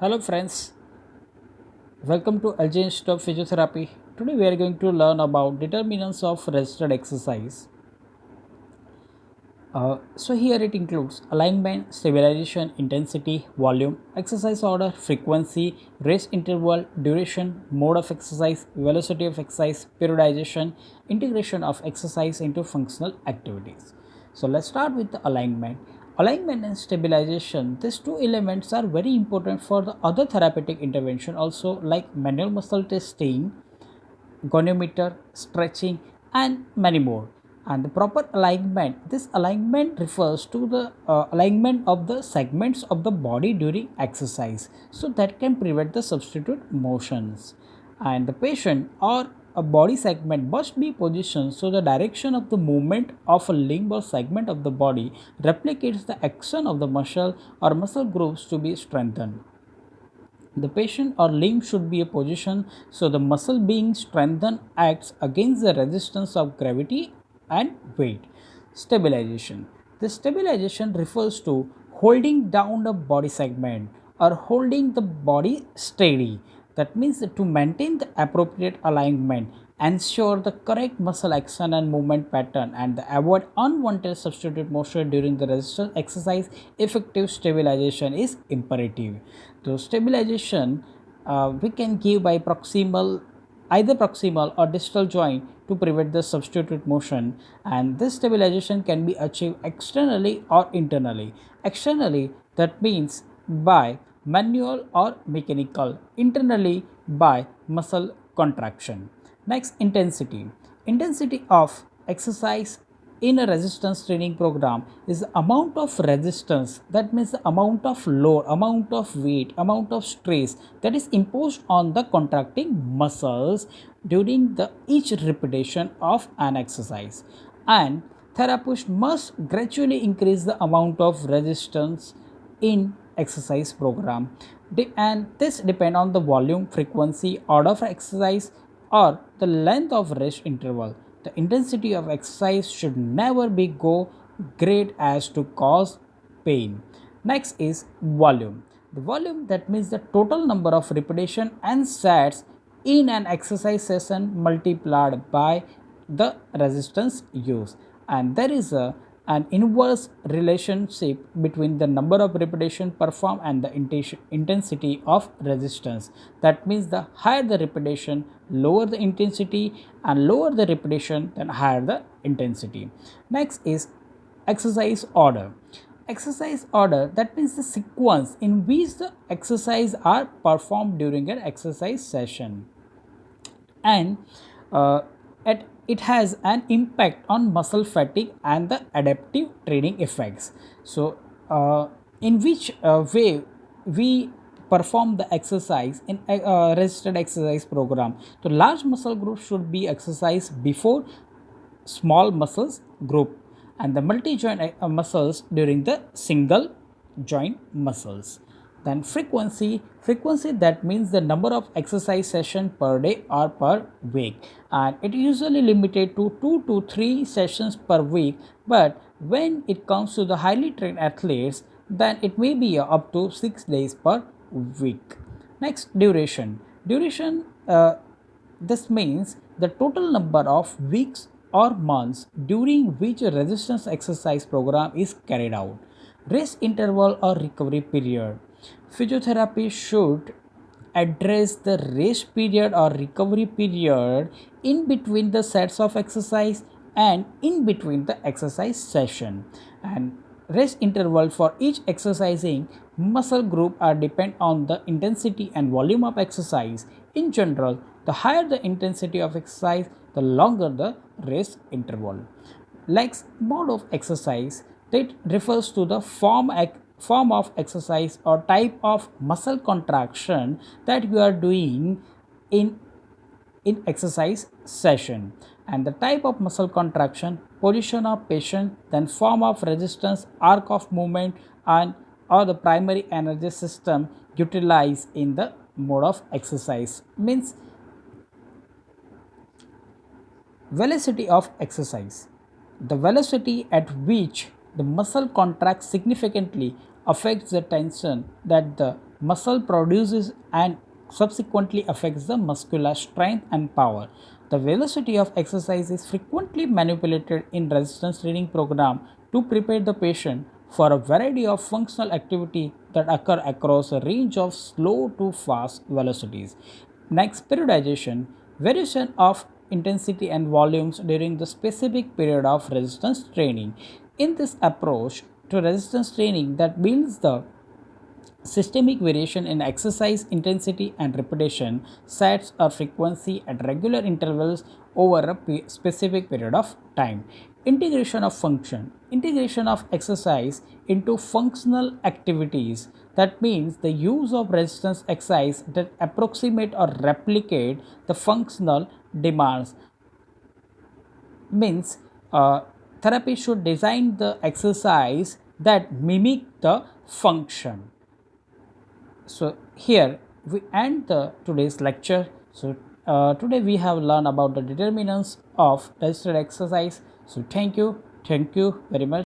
Hello friends, welcome to LJ Institute of Physiotherapy. Today we are going to learn about determinants of resisted exercise. So here it includes alignment, stabilization, intensity, volume, exercise order, frequency, rest interval, duration, mode of exercise, velocity of exercise, periodization, integration of exercise into functional activities. So let's start with the alignment. Alignment and stabilization, these two elements are very important for the other therapeutic intervention also, like manual muscle testing, goniometer, stretching, and many more. And the proper alignment, this alignment refers to the alignment of the segments of the body during exercise, so that can prevent the substitute motions. And the patient or a body segment must be positioned so the direction of the movement of a limb or segment of the body replicates the action of the muscle or muscle groups to be strengthened. The patient or limb should be a position so the muscle being strengthened acts against the resistance of gravity and weight. Stabilization. The stabilization refers to holding down the body segment or holding the body steady. That means that to maintain the appropriate alignment, ensure the correct muscle action and movement pattern, and avoid unwanted substitute motion during the resistance exercise, effective stabilization is imperative. So stabilization we can give by either proximal or distal joint to prevent the substitute motion, and this stabilization can be achieved externally or internally. Externally, that means by manual or mechanical, internally by muscle contraction. Next, intensity. Intensity of exercise in a resistance training program is the amount of resistance, that means the amount of load, amount of weight, amount of stress that is imposed on the contracting muscles during the each repetition of an exercise. And therapist must gradually increase the amount of resistance in exercise program, and this depend on the volume, frequency, order of exercise, or the length of rest interval. The intensity of exercise should never be go great as to cause pain. Next is volume. The volume, that means the total number of repetition and sets in an exercise session multiplied by the resistance used, and there is an inverse relationship between the number of repetition performed and the intensity of resistance. That means the higher the repetition, lower the intensity, and lower the repetition, then higher the intensity. Next is exercise order. Exercise order, that means the sequence in which the exercise are performed during an exercise session, and uh, it has an impact on muscle fatigue and the adaptive training effects. So in which way we perform the exercise in a resisted exercise program. So large muscle groups should be exercised before small muscles group, and the multi-joint muscles during the single joint muscles. Then frequency, that means the number of exercise session per day or per week, and it usually limited to 2 to 3 sessions per week, but when it comes to the highly trained athletes, then it may be up to 6 days per week. Next, duration, this means the total number of weeks or months during which a resistance exercise program is carried out. Rest interval or recovery period. Physiotherapy should address the rest period or recovery period in between the sets of exercise and in between the exercise session. And rest interval for each exercising muscle group are depend on the intensity and volume of exercise. In general, the higher the intensity of exercise, the longer the rest interval. Like mode of exercise, that refers to the form of exercise or type of muscle contraction that you are doing in exercise session, and the type of muscle contraction, position of patient, then form of resistance, arc of movement, and or the primary energy system utilized in the mode of exercise. Means velocity of exercise. The velocity at which the muscle contracts significantly affects the tension that the muscle produces and subsequently affects the muscular strength and power. The velocity of exercise is frequently manipulated in resistance training program to prepare the patient for a variety of functional activity that occur across a range of slow to fast velocities. Next, periodization, variation of intensity and volumes during the specific period of resistance training. In this approach to resistance training that builds the systemic variation in exercise intensity and repetition, sets or frequency at regular intervals over a specific period of time. Integration of function, integration of exercise into functional activities. That means the use of resistance exercise that approximate or replicate the functional demands. Means therapy should design the exercise that mimic the function. So here we end the today's lecture. So today we have learned about the determinants of resisted exercise. So thank you very much.